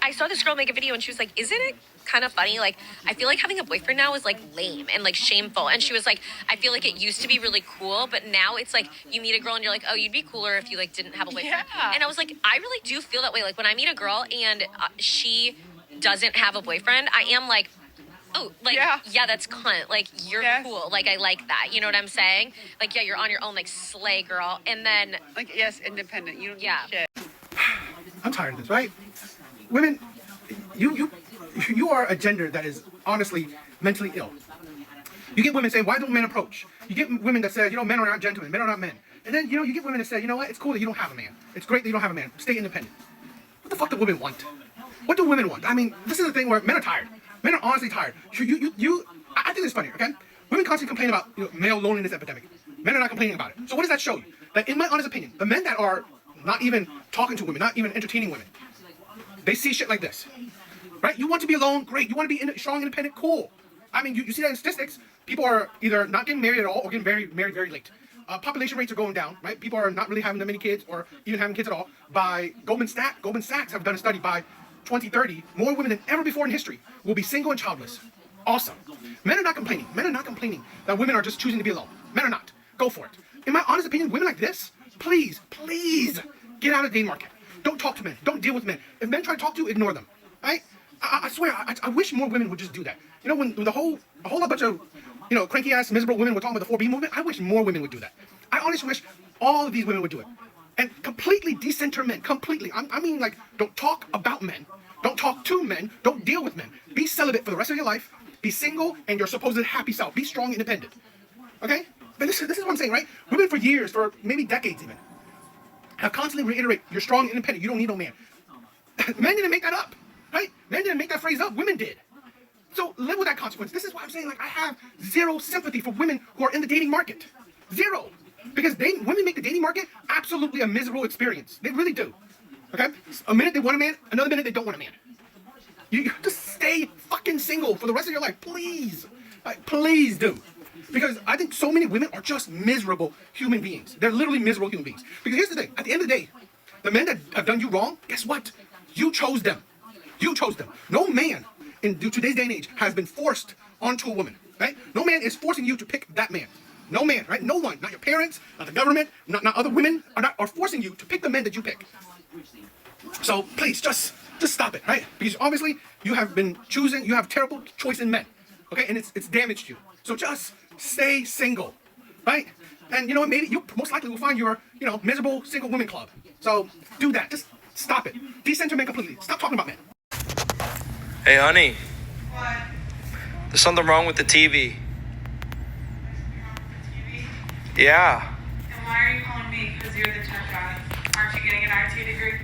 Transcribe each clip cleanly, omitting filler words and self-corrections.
I saw this girl make a video and she was like, isn't it kind of funny? Like, I feel like having a boyfriend now is like lame and like shameful. And she was like, I feel like it used to be really cool, but now it's like you meet a girl and you're like, oh, you'd be cooler if you like didn't have a boyfriend. Yeah. And I was like, I really do feel that way. Like when I meet a girl and she doesn't have a boyfriend, I am like, oh, like, yeah, that's cunt. Like, you're cool. Like, I like that. You know what I'm saying? Like, yeah, you're on your own, like, slay girl. And then... Like, yes, independent. You don't need shit. I'm tired of this, right? Women, you are a gender that is honestly mentally ill. You get women saying, why don't men approach? You get women that say, men are not gentlemen, men are not men. And then, you get women that say, you know what, it's cool that you don't have a man. It's great that you don't have a man. Stay independent. What the fuck do women want? What do women want? I mean, this is the thing where men are tired. Men are honestly tired. I think it's funny, okay? Women constantly complain about male loneliness epidemic. Men are not complaining about it. So what does that show you? That in my honest opinion, the men that are not even talking to women, not even entertaining women, they see shit like this, right? You want to be alone, great. You want to be strong, independent, cool. I mean, you see that in statistics. People are either not getting married at all or getting married very late. Population rates are going down, right? People are not really having that many kids or even having kids at all. By Goldman Sachs have done a study by 2030, more women than ever before in history will be single and childless. Awesome. Men are not complaining. Men are not complaining that women are just choosing to be alone. Men are not. Go for it. In my honest opinion, women like this, please get out of the dating market. Don't talk to men. Don't deal with men. If men try to talk to you, ignore them. Right? I swear, I wish more women would just do that. When a whole bunch of cranky ass miserable women were talking about the 4B movement, I wish more women would do that. I honestly wish all of these women would do it. And completely decenter men, completely. I mean, like, don't talk about men. Don't talk to men. Don't deal with men. Be celibate for the rest of your life. Be single and your supposed happy self. Be strong, independent. Okay? But this is what I'm saying, right? Women for years, for maybe decades even, have constantly reiterated, you're strong, independent. You don't need no man. Men didn't make that up, right? Men didn't make that phrase up. Women did. So live with that consequence. This is why I'm saying, like, I have zero sympathy for women who are in the dating market. Zero. Because women make the dating market absolutely a miserable experience. They really do. Okay? A minute they want a man, another minute they don't want a man. You just stay fucking single for the rest of your life. Please. Like, please do. Because I think so many women are just miserable human beings. They're literally miserable human beings. Because here's the thing. At the end of the day, the men that have done you wrong, guess what? You chose them. You chose them. No man in today's day and age has been forced onto a woman. Right? No man is forcing you to pick that man. No man, right? No one. Not your parents, not the government, not other women are forcing you to pick the men that you pick. So please, just stop it, right? Because obviously you have been choosing, you have terrible choice in men, okay? And it's damaged you. So just stay single, right? And you know what? Maybe you most likely will find your, miserable single women club. So do that. Just stop it. Decenter men completely. Stop talking about men. Hey, honey. What? There's something wrong with the TV. TV? Yeah. And why are you calling me? Because you're the tech guy. Aren't you getting an IT degree?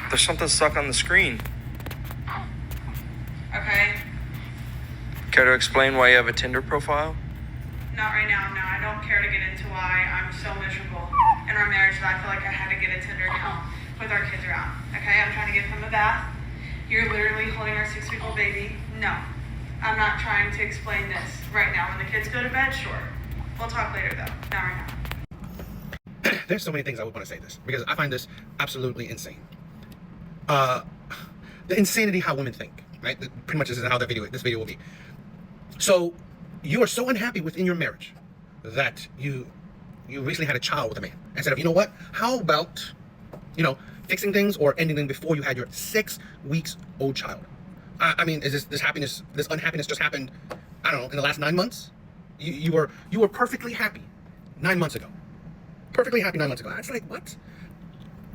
There's something stuck on the screen. Okay. Care to explain why you have a Tinder profile? Not right now, no. I don't care to get into why I'm so miserable in our marriage that I feel like I had to get a Tinder account with our kids around. Okay, I'm trying to give them a bath. You're literally holding our 6-week-old baby. No, I'm not trying to explain this right now. When the kids go to bed, sure. We'll talk later though, not right now. There's so many things I would want to say this because I find this absolutely insane. The insanity how women think, right? Pretty much this is how this video will be. So you are so unhappy within your marriage that you recently had a child with a man and said, you know what? How about, fixing things or ending them before you had your 6 weeks old child? I mean, is this unhappiness just happened, I don't know, in the last 9 months? You were perfectly happy 9 months ago. Perfectly happy 9 months ago. I was like, what?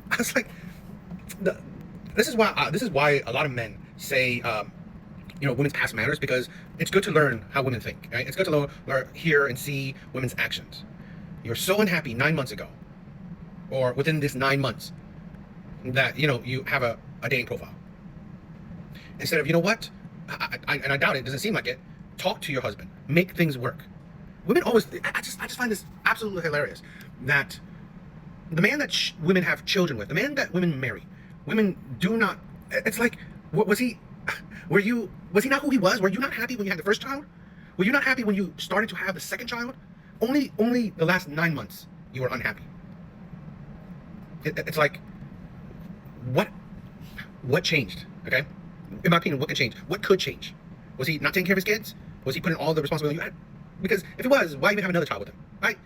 I was like, this is why a lot of men say, women's past matters, because it's good to learn how women think, right? It's good to learn, hear and see women's actions. You're so unhappy 9 months ago, or within this 9 months, that, you have a dating profile. Instead of, I doubt it, doesn't seem like it, talk to your husband, make things work. Women always, I just find this absolutely hilarious, that the man that women have children with, the man that women marry, women do not, it's like, was he not who he was? Were you not happy when you had the first child? Were you not happy when you started to have the second child? Only the last 9 months you were unhappy. It's like, what changed? Okay? In my opinion, what could change? What could change? Was he not taking care of his kids? Was he putting all the responsibility on you? Because if it was, why even have another child with him? Right?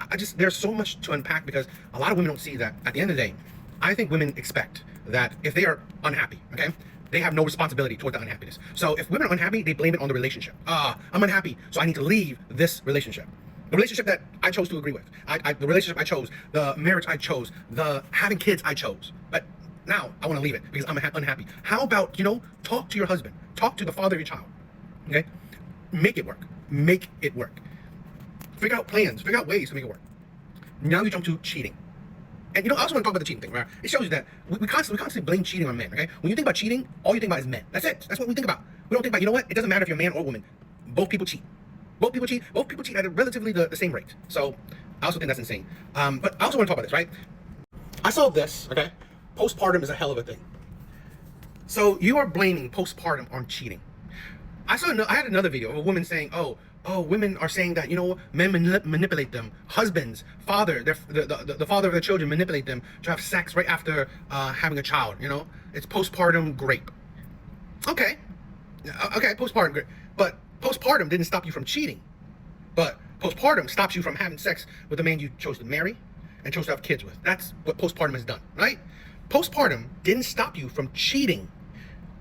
I just, there's so much to unpack because a lot of women don't see that at the end of the day, I think women expect that if they are unhappy, okay, they have no responsibility toward the unhappiness. So if women are unhappy, they blame it on the relationship. I'm unhappy, so I need to leave this relationship. The relationship that I chose to agree with. The relationship I chose, the marriage I chose, the having kids I chose. But now I want to leave it because I'm unhappy. How about, talk to your husband, talk to the father of your child, okay? Make it work. Make it work. Figure out plans, figure out ways to make it work. Now you jump to cheating. And I also want to talk about the cheating thing, right? It shows you that we constantly blame cheating on men, okay? When you think about cheating, all you think about is men. That's it. That's what we think about. We don't think about, you know what? It doesn't matter if you're a man or a woman. Both people cheat. Both people cheat at relatively the same rate. So I also think that's insane. But I also want to talk about this, right? I saw this, okay? Postpartum is a hell of a thing. So you are blaming postpartum on cheating. I had another video of a woman saying, oh, women are saying that, men manipulate them. Husbands, the father of their children manipulate them to have sex right after having a child, It's postpartum rape. Okay, postpartum rape. But postpartum didn't stop you from cheating. But postpartum stops you from having sex with the man you chose to marry and chose to have kids with. That's what postpartum has done, right? Postpartum didn't stop you from cheating.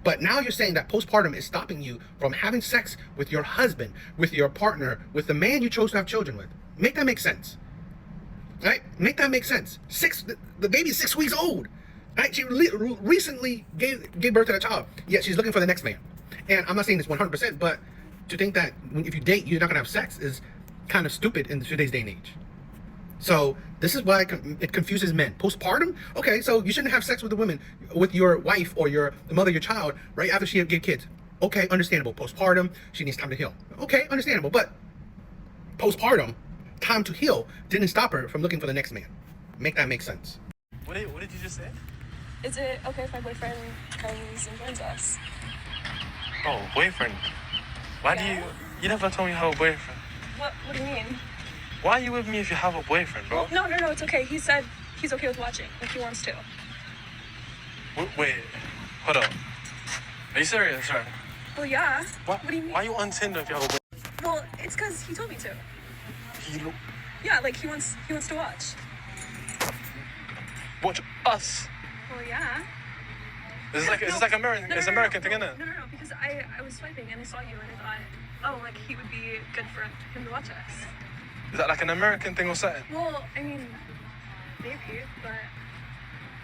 But now you're saying that postpartum is stopping you from having sex with your husband, with your partner, with the man you chose to have children with. Make that make sense. Right? Make that make sense. The baby's 6 weeks old. Right? She recently gave birth to a child. Yet she's looking for the next man. And I'm not saying this 100%, but to think that if you date, you're not going to have sex is kind of stupid in today's day and age. So this is why it confuses men. Postpartum? Okay, so you shouldn't have sex with a woman, with your wife or the mother of your child right after she gave kids. Okay, understandable. Postpartum, she needs time to heal. Okay, understandable. But postpartum, time to heal, didn't stop her from looking for the next man. Make that make sense. What did you just say? Is it okay if my boyfriend comes and joins us? Oh, boyfriend. Why do you never told me you have a boyfriend? What do you mean? Why are you with me if you have a boyfriend, bro? No, it's okay. He said he's okay with watching, like he wants to. Wait, hold up. Are you serious, sir? Well, yeah. What do you mean? Why are you on Tinder if you have a boyfriend? Well, it's because he told me to. He Yeah, like he wants to watch. watch us? Well, yeah. This is like American. It's American thing, isn't it? No, because I was swiping and I saw you and I thought, oh, like he would be good for him to watch us. Is that like an American thing or something? Well, I mean, maybe, but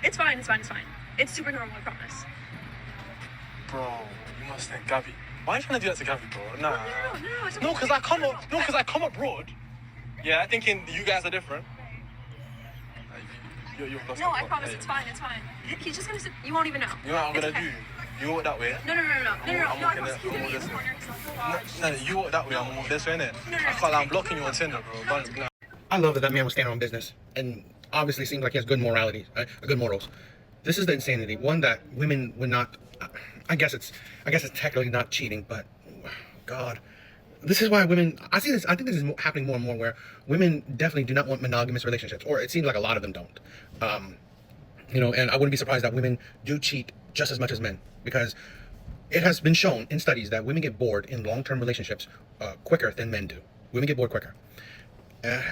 it's fine. It's super normal, I promise. Bro, you must think Gabby. Why are you trying to do that to Gabby, bro? Nah. No, it's okay. No, because I come abroad. Yeah, thinking you guys are different. You're No, I promise it's fine. He's just gonna sit. You won't even know. You know what I'm It's gonna okay. do? You walk that way. No. I promise he's gonna be in this the way. corner. No, you walk that way. I'm walk this way, innit? I can't. I'm blocking you on Tinder, bro. But, nah. I love that man was standing on business and obviously seems like he has good morality, good morals. This is the insanity. One that women would not. I guess it's technically not cheating, but God, this is why women. I think this is happening more and more, where women definitely do not want monogamous relationships, or it seems like a lot of them don't. And I wouldn't be surprised that women do cheat just as much as men, because it has been shown in studies that women get bored in long-term relationships quicker than men do. Women get bored quicker.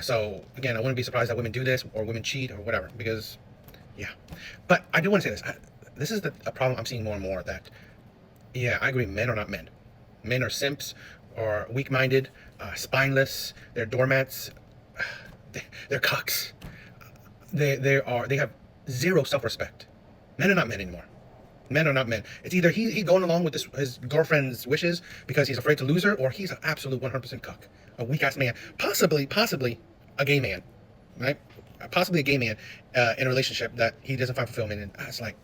So again, I wouldn't be surprised that women do this, or women cheat, or whatever, because yeah. But I do want to say this. This is a problem I'm seeing more and more, that yeah, I agree, men are not men. Men are simps, or weak-minded, spineless, they're doormats, they're cucks. They have zero self-respect. Men are not men anymore. Men are not men. It's either he's going along with his girlfriend's wishes because he's afraid to lose her, or he's an absolute 100% cuck. A weak-ass man. Possibly a gay man, right? Possibly a gay man in a relationship that he doesn't find fulfillment in. It's like,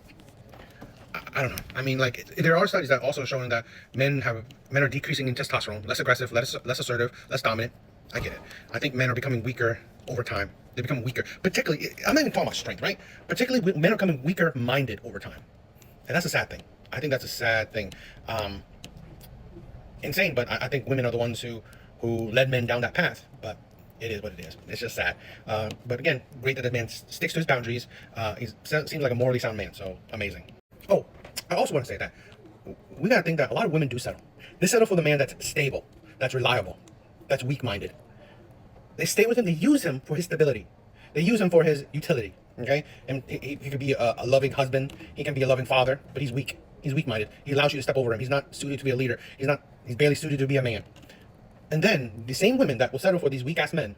I don't know. I mean, like, there are studies that also showing that men are decreasing in testosterone, less aggressive, less assertive, less dominant. I get it. I think men are becoming weaker over time. They become weaker. Particularly, I'm not even talking about strength, right? Particularly, men are becoming weaker-minded over time. And that's a sad thing. I think that's a sad thing. Insane, but I think women are the ones who led men down that path. But it is what it is. It's just sad. But again, great that the man sticks to his boundaries. He seems like a morally sound man, so amazing. Oh, I also want to say that we gotta think that a lot of women do settle. They settle for the man that's stable, that's reliable, that's weak-minded. They stay with him. They use him for his stability. They use him for his utility. Okay, and he could be a loving husband. He can be a loving father, but he's weak. He's weak-minded. He allows you to step over him. He's not suited to be a leader. He's barely suited to be a man. And then the same women that will settle for these weak-ass men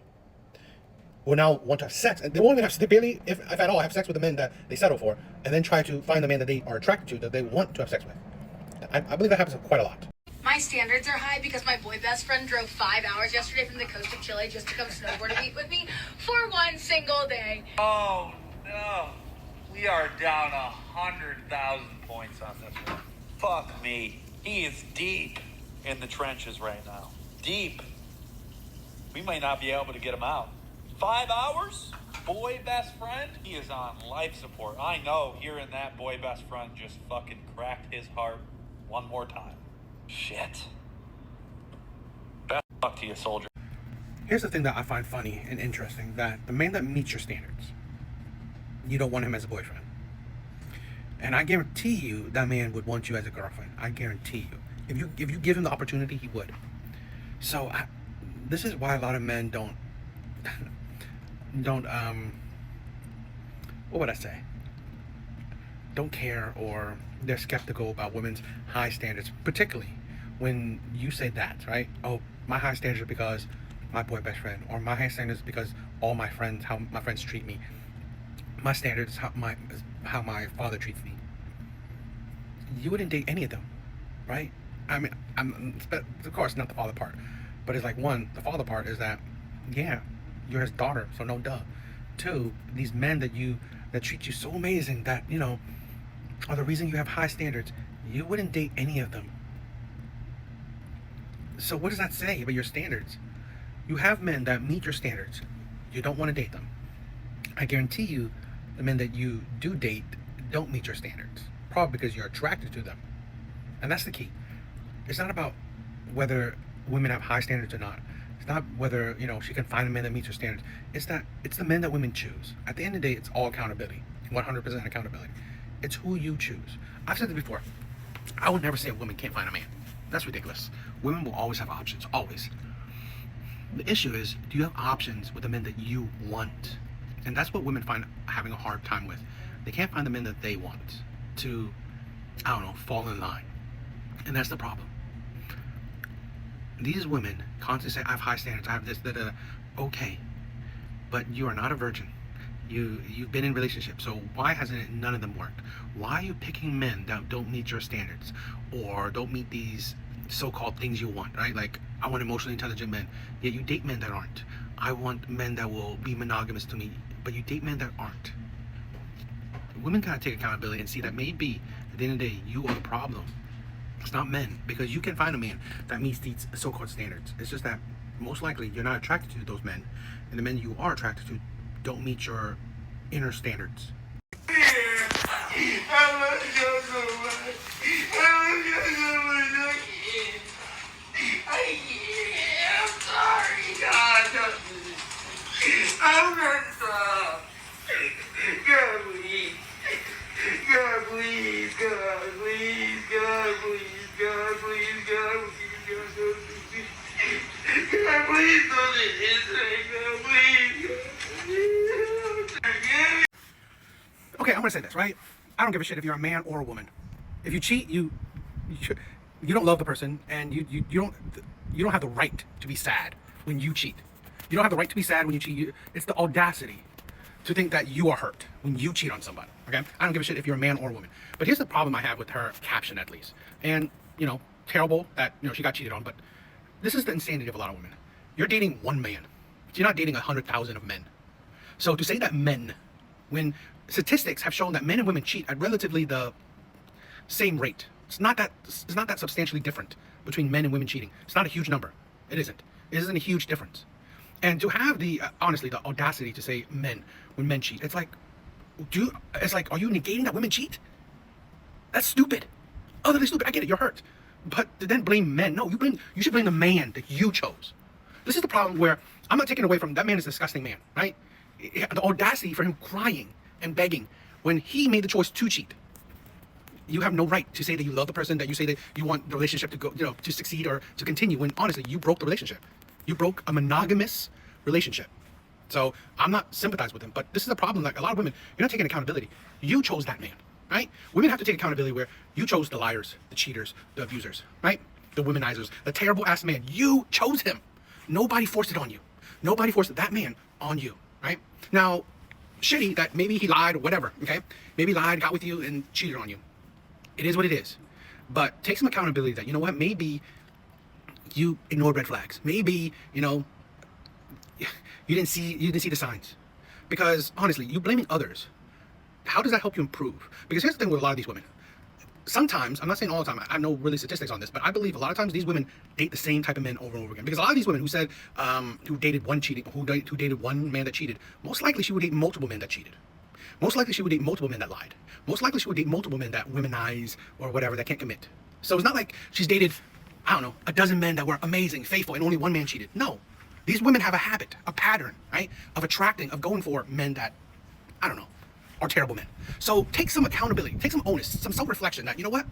will now want to have sex, and they won't even have. They barely, if at all, have sex with the men that they settle for, and then try to find the man that they are attracted to, that they want to have sex with. I believe that happens quite a lot. My standards are high because my boy best friend drove 5 hours yesterday from the coast of Chile just to come snowboard and meet with me for one single day. Oh no, we are down 100,000 points on this one. Fuck me. He is deep in the trenches right now. Deep. We might not be able to get him out. 5 hours? Boy best friend? He is on life support. I know hearing that boy best friend just fucking cracked his heart one more time. Shit. Best luck to you, soldier. Here's the thing that I find funny and interesting, that the man that meets your standards, you don't want him as a boyfriend. And I guarantee you that man would want you as a girlfriend. I guarantee you. If you give him the opportunity, he would. So this is why a lot of men don't what would I say? Don't care, or they're skeptical about women's high standards, particularly when you say that, right? Oh, my high standards are because my boy best friend, or my high standards because all my friends, how my friends treat me. My standards is how my father treats me. You wouldn't date any of them, right? I mean, of course not the father part, but it's like, one, the father part is that, yeah, you're his daughter, so no duh. Two, these men that treat you so amazing, that, you know, are the reason you have high standards. You wouldn't date any of them. So what does that say about your standards? You have men that meet your standards. You don't want to date them. I guarantee you, the men that you do date don't meet your standards. Probably because you're attracted to them. And that's the key. It's not about whether women have high standards or not. It's not whether, you know, she can find a man that meets her standards. It's the men that women choose. At the end of the day, it's all accountability. 100% accountability. It's who you choose. I've said it before. I would never say a woman can't find a man. That's ridiculous. Women will always have options. Always. The issue is, do you have options with the men that you want? And that's what women find having a hard time with. They can't find the men that they want to, I don't know, fall in line. And that's the problem. These women constantly say, I have high standards, I have this, da. Okay, but you are not a virgin. You've been in relationships, so why hasn't none of them worked? Why are you picking men that don't meet your standards, or don't meet these so-called things you want, right? Like, I want emotionally intelligent men, yet you date men that aren't. I want men that will be monogamous to me, but you date men that aren't. Women gotta take accountability and see that maybe at the end of the day, you are the problem. It's not men, because you can find a man that meets these so-called standards. It's just that most likely you're not attracted to those men, and the men you are attracted to don't meet your inner standards. Okay, I'm gonna say this, right? I don't give a shit if you're a man or a woman. If you cheat, you don't love the person, and you don't have the right to be sad when you cheat. You don't have the right to be sad when you cheat. It's the audacity to think that you are hurt when you cheat on somebody. Okay, I don't give a shit if you're a man or a woman. But here's the problem I have with her caption, at least. And, you know, terrible that, you know, she got cheated on. But this is the insanity of a lot of women. You're dating one man. You're not dating 100,000 of men. So to say that men, when statistics have shown that men and women cheat at relatively the same rate, it's not that substantially different between men and women cheating. It's not a huge number. It isn't. It isn't a huge difference. And to have the honestly, the audacity to say men when men cheat, it's like, are you negating that women cheat? That's stupid. Utterly stupid. I get it. You're hurt, but to then blame men, no, you should blame the man that you chose. This is the problem where I'm not taking away from that man is a disgusting man, right? The audacity for him crying and begging when he made the choice to cheat. you have no right to say that you love the person, that you say that you want the relationship to go, to succeed or to continue, when honestly, you broke the relationship. You broke a monogamous relationship. So I'm not sympathizing with him, but this is a problem. Like a lot of women, you're not taking accountability. You chose that man, right? Women have to take accountability where you chose the liars, the cheaters, the abusers, right? The womanizers, the terrible ass man. You chose him. Nobody forced it on you. Nobody forced that man on you, right? Now, shitty that maybe he lied or whatever, okay? Maybe lied, got with you, and cheated on you. It is what it is. But take some accountability that, you know what, maybe you ignored red flags. Maybe, you didn't see the signs. Because honestly, you blaming others, how does that help you improve? Because here's the thing with a lot of these women. Sometimes, I'm not saying all the time, I have no really statistics on this, but I believe a lot of times these women date the same type of men over and over again. Because a lot of these women who said, who dated one man that cheated, most likely she would date multiple men that cheated. Most likely she would date multiple men that lied. Most likely she would date multiple men that womanize or whatever, that can't commit. So it's not like she's dated, I don't know, a dozen men that were amazing, faithful, and only one man cheated. No. These women have a habit, a pattern, right, of attracting, of going for men that, I don't know, are terrible men. So take some accountability, take some onus, some self-reflection that, you know what,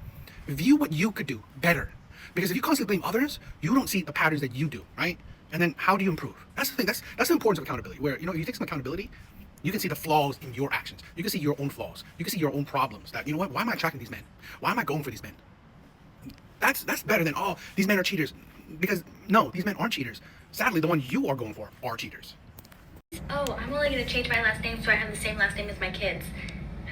view what you could do better. Because if you constantly blame others, you don't see the patterns that you do, right? And then how do you improve? That's the thing, that's the importance of accountability, where, you take some accountability, you can see the flaws in your actions. You can see your own flaws. You can see your own problems that, you know what, why am I attracting these men? Why am I going for these men? That's better than, oh, these men are cheaters. Because no, these men aren't cheaters. Sadly, the ones you are going for are cheaters. Oh, I'm only going to change my last name so I have the same last name as my kids.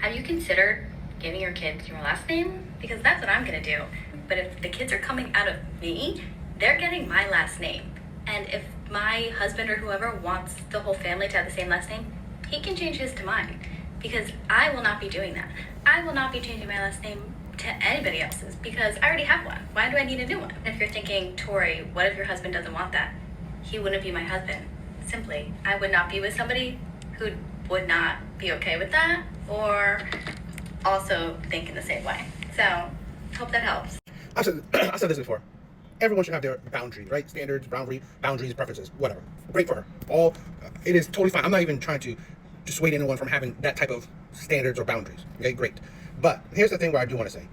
Have you considered giving your kids your last name? Because that's what I'm going to do. But if the kids are coming out of me, they're getting my last name. And if my husband or whoever wants the whole family to have the same last name, he can change his to mine. Because I will not be doing that. I will not be changing my last name to anybody else's because I already have one. Why do I need a new one? If you're thinking, Tori, what if your husband doesn't want that? He wouldn't be my husband. Simply, I would not be with somebody who would not be okay with that or also think in the same way. So, hope that helps. I've said this before. Everyone should have their boundaries, right? Standards, boundaries, preferences, whatever. Great for her. It is totally fine. I'm not even trying to dissuade anyone from having that type of standards or boundaries. Okay, great. But here's the thing where I do want to say.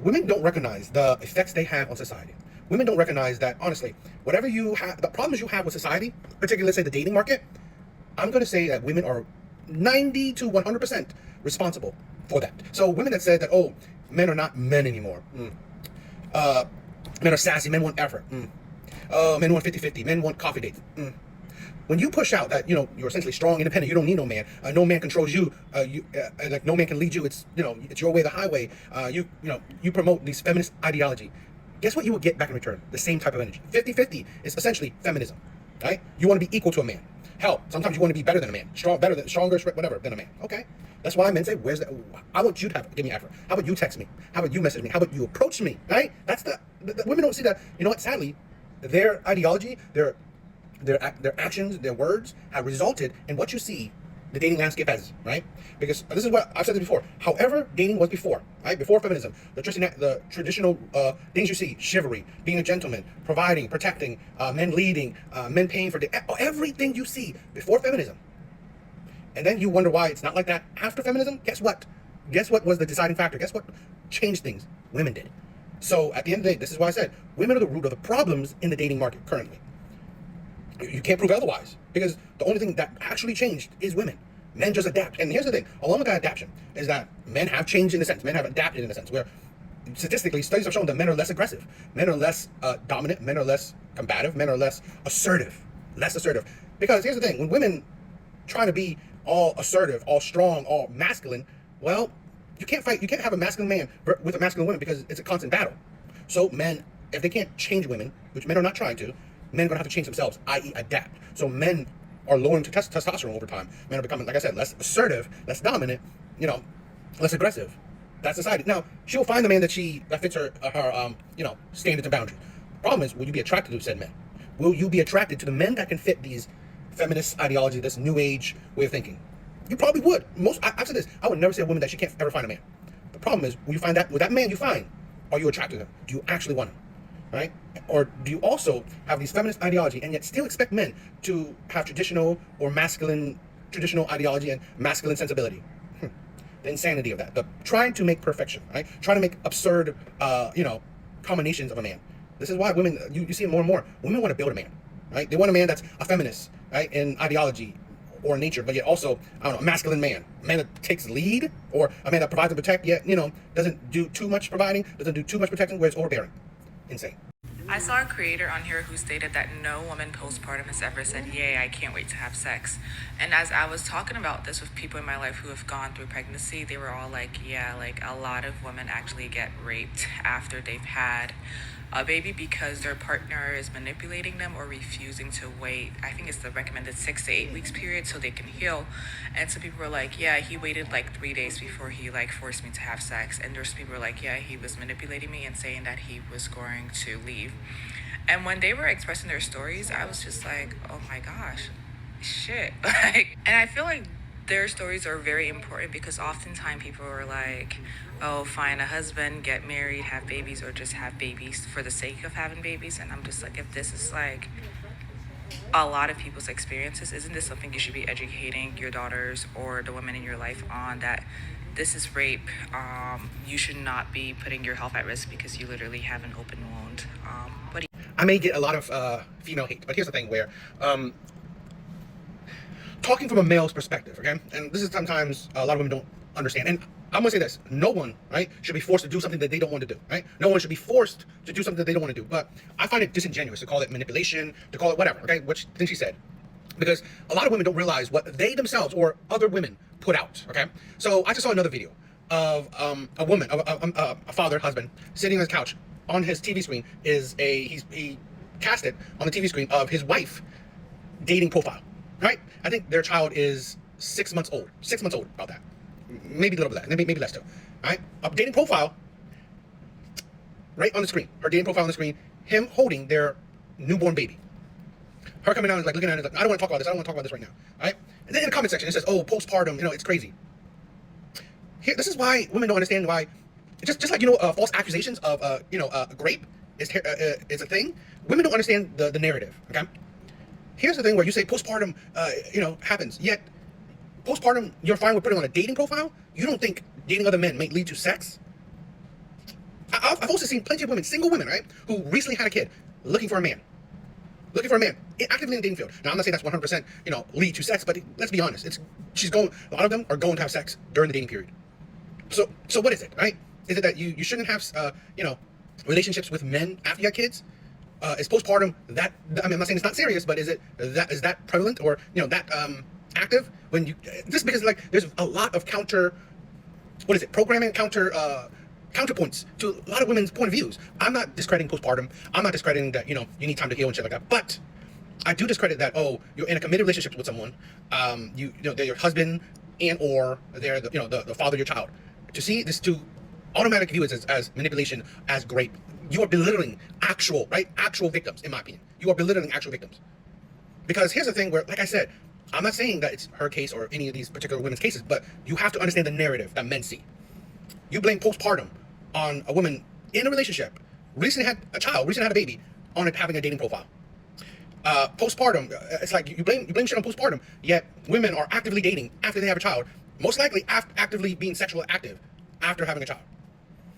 Women don't recognize the effects they have on society. Women don't recognize that, honestly, whatever you have, the problems you have with society, particularly, let's say, the dating market, I'm going to say that women are 90 to 100% responsible for that. So women that said that, oh, men are not men anymore. Men are sassy, men want effort. Men want 50-50, men want coffee dates. When you push out that, you're essentially strong, independent, you don't need no man. No man controls you. Like no man can lead you. It's, it's your way, the highway. You promote these feminist ideology. Guess what you will get back in return? The same type of energy. 50-50 is essentially feminism, right? You want to be equal to a man. Hell, sometimes you want to be better than a man. Stronger, whatever, than a man. Okay? That's why men say, I want you to give me effort. How about you text me? How about you message me? How about you approach me? Right? That's the women don't see that. You know what? Sadly, their ideology, their actions, their words have resulted in what you see the dating landscape as, right? Because this is what I've said this before. However dating was before, right? Before feminism, the traditional things you see, chivalry, being a gentleman, providing, protecting, men leading, men paying for everything you see before feminism. And then you wonder why it's not like that after feminism. Guess what? Guess what was the deciding factor? Guess what changed things? Women did. So at the end of the day, this is why I said women are the root of the problems in the dating market currently. You can't prove otherwise, because the only thing that actually changed is women. Men just adapt. And here's the thing, along with that adaptation, is that men have changed in a sense. Men have adapted in a sense, where statistically, studies have shown that men are less aggressive. Men are less dominant. Men are less combative. Men are less assertive. Because here's the thing, when women try to be all assertive, all strong, all masculine, well, you can't have a masculine man with a masculine woman because it's a constant battle. So men, if they can't change women, which men are not trying to, men are going to have to change themselves, i.e. adapt. So men are lowering testosterone over time. Men are becoming, like I said, less assertive, less dominant, less aggressive. That's society. Now, she'll find the man that fits her standards and boundaries. Problem is, will you be attracted to said men? Will you be attracted to the men that can fit these feminist ideology, this new age way of thinking? You probably would. I've said this, I would never say a woman that she can't ever find a man. The problem is, when you find that, with that man you find, are you attracted to him? Do you actually want him? Right? Or do you also have these feminist ideology and yet still expect men to have traditional ideology and masculine sensibility? the insanity of that. The trying to make perfection, right? Trying to make absurd, combinations of a man. This is why women, you see it more and more. Women want to build a man, right? They want a man that's a feminist, right, in ideology or nature, but yet also, I don't know, a masculine man. A man that takes lead, or a man that provides and protects, yet, doesn't do too much providing, doesn't do too much protecting, where it's overbearing. Insane. I saw a creator on here who stated that no woman postpartum has ever said, yay, I can't wait to have sex. And as I was talking about this with people in my life who have gone through pregnancy, they were all like, yeah, like a lot of women actually get raped after they've had a baby because their partner is manipulating them or refusing to wait. I think it's the recommended 6 to 8 weeks period so they can heal. And some people were like, yeah, he waited like 3 days before he like forced me to have sex. And there's people who were like, yeah, he was manipulating me and saying that he was going to leave. And when they were expressing their stories, I was just like, oh my gosh, shit. And I feel like their stories are very important because oftentimes people are like, oh, find a husband, get married, have babies, or just have babies for the sake of having babies. And I'm just like, if this is like a lot of people's experiences, isn't this something you should be educating your daughters or the women in your life on, that this is rape? You should not be putting your health at risk because you literally have an open wound. I may get a lot of female hate, but here's the thing where, talking from a male's perspective, okay? And this is sometimes a lot of women don't understand. And I'm gonna say this, no one, right, should be forced to do something that they don't want to do, right? No one should be forced to do something that they don't want to do. But I find it disingenuous to call it manipulation, to call it whatever, okay? Which thing she said. Because a lot of women don't realize what they themselves or other women put out, okay? So I just saw another video of a woman, a father, husband, sitting on his couch. On his TV screen is he cast it on the TV screen of his wife dating profile, right? I think their child is 6 months old. 6 months old, about that. Maybe a little bit of that, maybe less too. All right, a dating profile right on the screen. Her dating profile on the screen. Him holding their newborn baby. Her coming down and like looking at it like, I don't want to talk about this. I don't want to talk about this right now. All right. And then in the comment section it says, oh, postpartum, it's crazy. Here, this is why women don't understand why. Just like false accusations of grape is a thing. Women don't understand the narrative. Okay. Here's the thing where you say postpartum, happens. Yet postpartum, you're fine with putting on a dating profile. You don't think dating other men may lead to sex? I've also seen plenty of women, single women, right, who recently had a kid, looking for a man, actively in the dating field. Now I'm not saying that's 100%, lead to sex, but let's be honest. A lot of them are going to have sex during the dating period. So what is it, right? Is it that you shouldn't have, relationships with men after you have kids? Is postpartum I'm not saying it's not serious, but is that prevalent or, that active when you, just because like there's a lot of programming, counterpoints to a lot of women's point of views. I'm not discrediting postpartum. I'm not discrediting that, you need time to heal and shit like that. But I do discredit that, you're in a committed relationship with someone, they're your husband and or they're the father of your child. To automatically view it as manipulation, as grape. You are belittling actual victims, in my opinion. You are belittling actual victims. Because here's the thing where, like I said, I'm not saying that it's her case or any of these particular women's cases, but you have to understand the narrative that men see. You blame postpartum on a woman in a relationship, recently had a child, recently had a baby, on it having a dating profile. Postpartum, it's like you blame shit on postpartum, yet women are actively dating after they have a child, most likely actively being sexually active after having a child.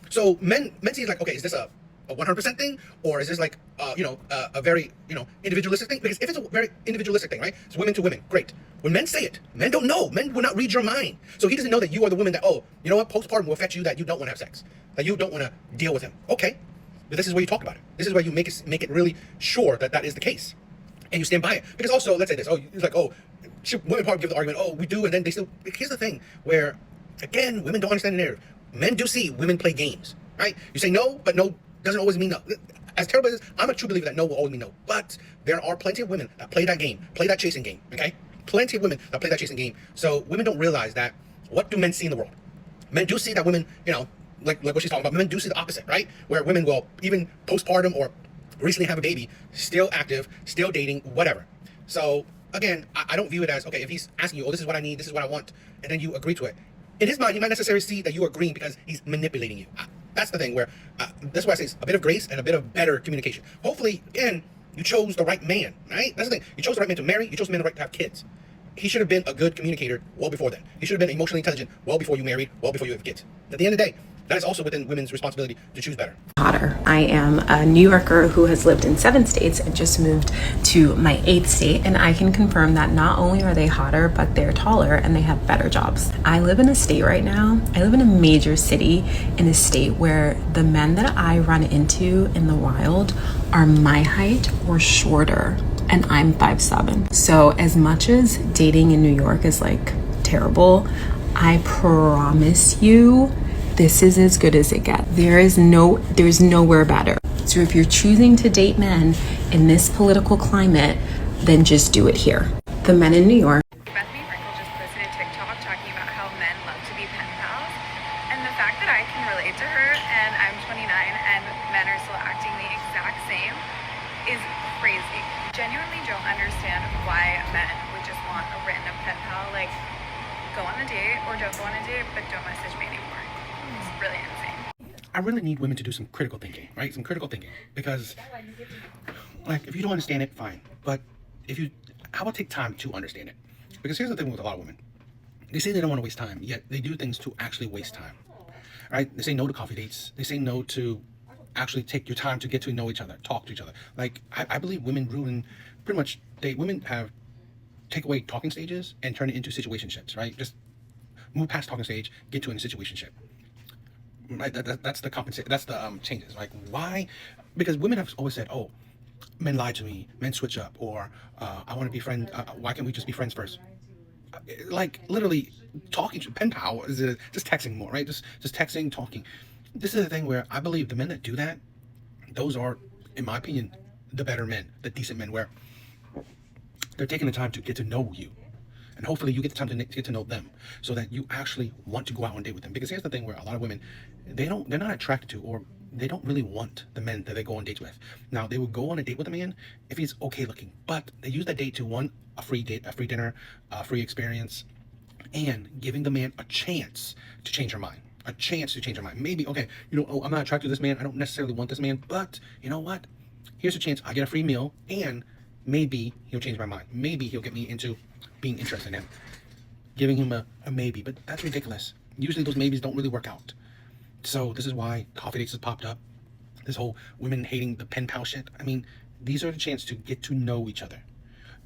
So men see it like, okay, is this a 100% thing, or is this like a very individualistic thing? Because if it's a very individualistic thing, right, it's women to women, great. When men say it, men don't know. Men will not read your mind. So he doesn't know that you are the woman that, postpartum will affect you, that you don't want to have sex, that you don't want to deal with him. Okay, but this is where you talk about it. This is where you make it really sure that is the case, and you stand by it. Because also, let's say this. It's like, women probably give the argument, we do, and then they still. Here's the thing where, again, women don't understand the narrative. Men do see women play games, right? You say no, but no doesn't always mean no. As terrible as this, I'm a true believer that no will always mean no. But there are plenty of women that play that game, play that chasing game, okay? Plenty of women that play that chasing game. So women don't realize that, what do men see in the world? Men do see that women, like what she's talking about, men do see the opposite, right? Where women will, even postpartum or recently have a baby, still active, still dating, whatever. So again, I don't view it as, okay, if he's asking you, this is what I need, this is what I want, and then you agree to it. In his mind, he might necessarily see that you're agreeing because he's manipulating you. That's the thing where, that's why I say it's a bit of grace and a bit of better communication. Hopefully, again, you chose the right man, right? That's the thing. You chose the right man to marry. You chose the man to have kids. he should have been a good communicator well before then. He should have been emotionally intelligent well before you married, well before you have kids. At the end of the day, that is also within women's responsibility to choose better. Hotter. I am a New Yorker who has lived in 7 states and just moved to my 8th state, and I can confirm that not only are they hotter, but they're taller and they have better jobs. I live in a state right now, I live in a major city in a state where the men that I run into in the wild are my height or shorter, and I'm 5'7". So as much as dating in New York is like terrible, I promise you this is as good as it gets. There's nowhere better. So if you're choosing to date men in this political climate, then just do it here. The men in New York. Bethany Frankel just posted a TikTok talking about how men love to be pen pals. And the fact that I can relate to her and I'm 29 and men are still acting the exact same is crazy. Genuinely don't understand why men would just want a random pen pal. Like, go on a date or don't go on a date, but don't message me anymore. It's really insane. I really need women to do some critical thinking, right? Some critical thinking. Because, like, if you don't understand it, fine. But how about take time to understand it? Because here's the thing with a lot of women. They say they don't want to waste time, yet they do things to actually waste time, right? They say no to coffee dates. They say no to actually take your time to get to know each other, talk to each other. Like, I believe women ruin, pretty much, women have take away talking stages and turn it into situationships, right? Just move past talking stage, get to a situationship. Right, that's the compensation. That's the changes. Like, why? Because women have always said, "Oh, men lie to me, men switch up," or "I want to be friends. Why can't we just be friends first?" Like, literally, talking pen pal is just texting more, right? Just texting, talking. This is the thing where I believe the men that do that, those are, in my opinion, the better men, the decent men, where they're taking the time to get to know you. And hopefully you get the time to get to know them so that you actually want to go out on a date with them. Because here's the thing where a lot of women, they're not attracted to, or they don't really want the men that they go on dates with. Now, they will go on a date with a man if he's okay looking, but they use that date to want a free date, a free dinner, a free experience, and giving the man a chance to change her mind. A chance to change her mind. Maybe, okay, I'm not attracted to this man. I don't necessarily want this man, but you know what? Here's a chance. I get a free meal, and maybe he'll change my mind. Maybe he'll get me into being interested in him. Giving him a maybe, but that's ridiculous. Usually those maybes don't really work out. So this is why coffee dates has popped up. This whole women hating the pen pal shit. I mean, these are the chance to get to know each other.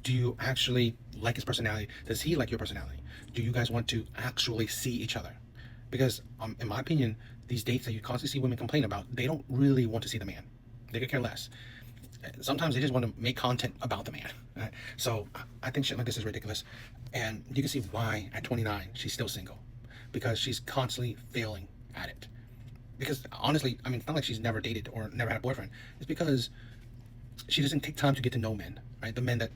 Do you actually like his personality? Does he like your personality? Do you guys want to actually see each other? Because in my opinion, these dates that you constantly see women complain about, they don't really want to see the man. They could care less. Sometimes they just want to make content about the man. Right? So I think shit like this is ridiculous. And you can see why at 29 she's still single. Because she's constantly failing at it. Because honestly, I mean, it's not like she's never dated or never had a boyfriend. It's because she doesn't take time to get to know men, right? The men that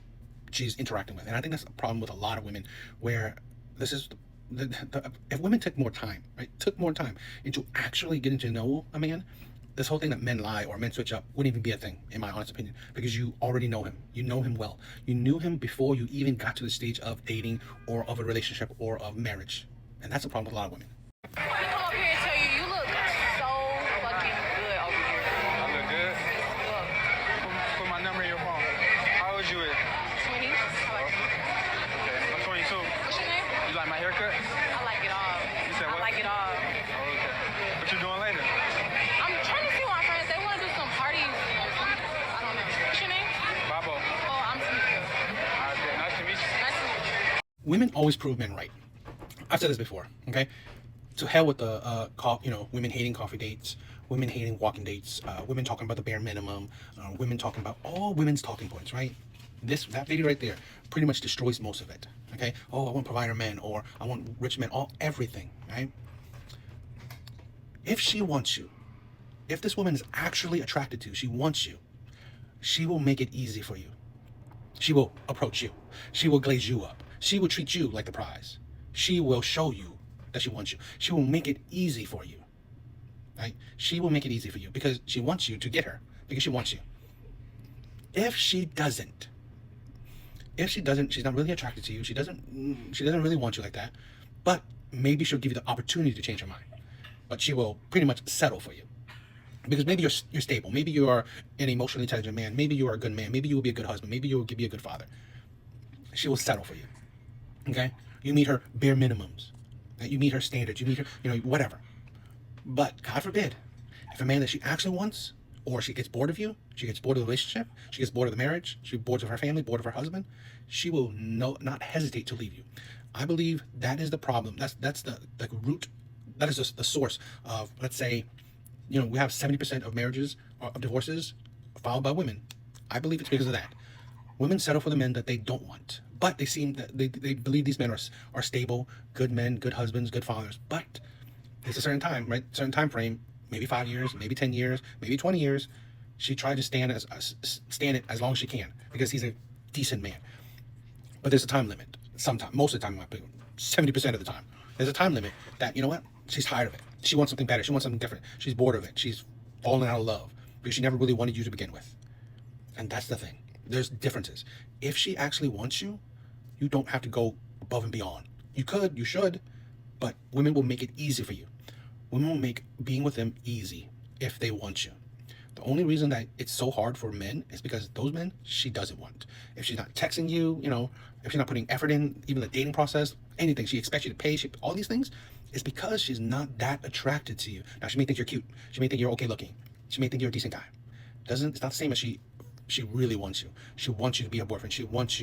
she's interacting with. And I think that's a problem with a lot of women, where this is if women took more time, right? Took more time into actually getting to know a man, this whole thing that men lie or men switch up wouldn't even be a thing, in my honest opinion, because you already know him. You know him well. You knew him before you even got to the stage of dating or of a relationship or of marriage. And that's a problem with a lot of women. Come up here and tell you, you look so fucking good over here. I look good? Put my number in your phone. How old you is? 20. Okay, I'm 22. What's your name? You like my haircut? I like it all. You said what? I like it all. Oh, okay. What you doing later? I'm trying to see my friends. They want to do some parties. I don't know. What's your name? Babo. Oh, I'm Tamika. Okay, nice to meet you. Nice to meet you. Women always prove men right. I've said this before, okay? To hell with the, women hating coffee dates, women hating walking dates, women talking about the bare minimum, women talking about all women's talking points, right? That video right there pretty much destroys most of it, okay? Oh, I want provider men, or I want rich men, everything, right? If she wants you, if this woman is actually attracted to you, she wants you, she will make it easy for you. She will approach you. She will glaze you up. She will treat you like the prize. She will show you that she wants you. She will make it easy for you, right? She will make it easy for you because she wants you to get her, because she wants you. If she doesn't, she's not really attracted to you. She doesn't really want you like that, but maybe she'll give you the opportunity to change her mind. But she will pretty much settle for you. Because maybe you're stable. Maybe you are an emotionally intelligent man. Maybe you are a good man. Maybe you will be a good husband. Maybe you will be a good father. She will settle for you. Okay? You meet her bare minimums. Right? You meet her standards. You meet her, whatever. But God forbid, if a man that she actually wants, or she gets bored of you, she gets bored of the relationship, she gets bored of the marriage, she gets bored of her family, bored of her husband, she will not hesitate to leave you. I believe that is the problem. That's the root. That is the source of, let's say, we have 70% of marriages, of divorces, followed by women. I believe it's because of that. Women settle for the men that they don't want, but they seem that they believe these men are stable, good men, good husbands, good fathers. But there's a certain time, right? Certain time frame, maybe 5 years, maybe 10 years, maybe 20 years. She tried to stand it as long as she can because he's a decent man. But there's a time limit. Sometimes, most of the time, in my opinion, 70% of the time, there's a time limit that, what? She's tired of it. She wants something better. She wants something different. She's bored of it. She's fallen out of love because she never really wanted you to begin with. And that's the thing. There's differences. If she actually wants you, you don't have to go above and beyond. You could, you should, but women will make it easy for you. Women will make being with them easy if they want you. The only reason that it's so hard for men is because those men she doesn't want. If she's not texting you, if she's not putting effort in, even the dating process, anything, she expects you to pay, all these things, it's because she's not that attracted to you. Now, she may think you're cute. She may think you're okay looking. She may think you're a decent guy. It's not the same as she really wants you. She wants you to be her boyfriend. She wants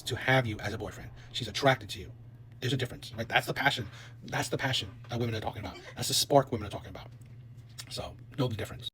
to have you as a boyfriend. She's attracted to you. There's a difference, right? That's the passion. That's the passion that women are talking about. That's the spark women are talking about. So know the difference.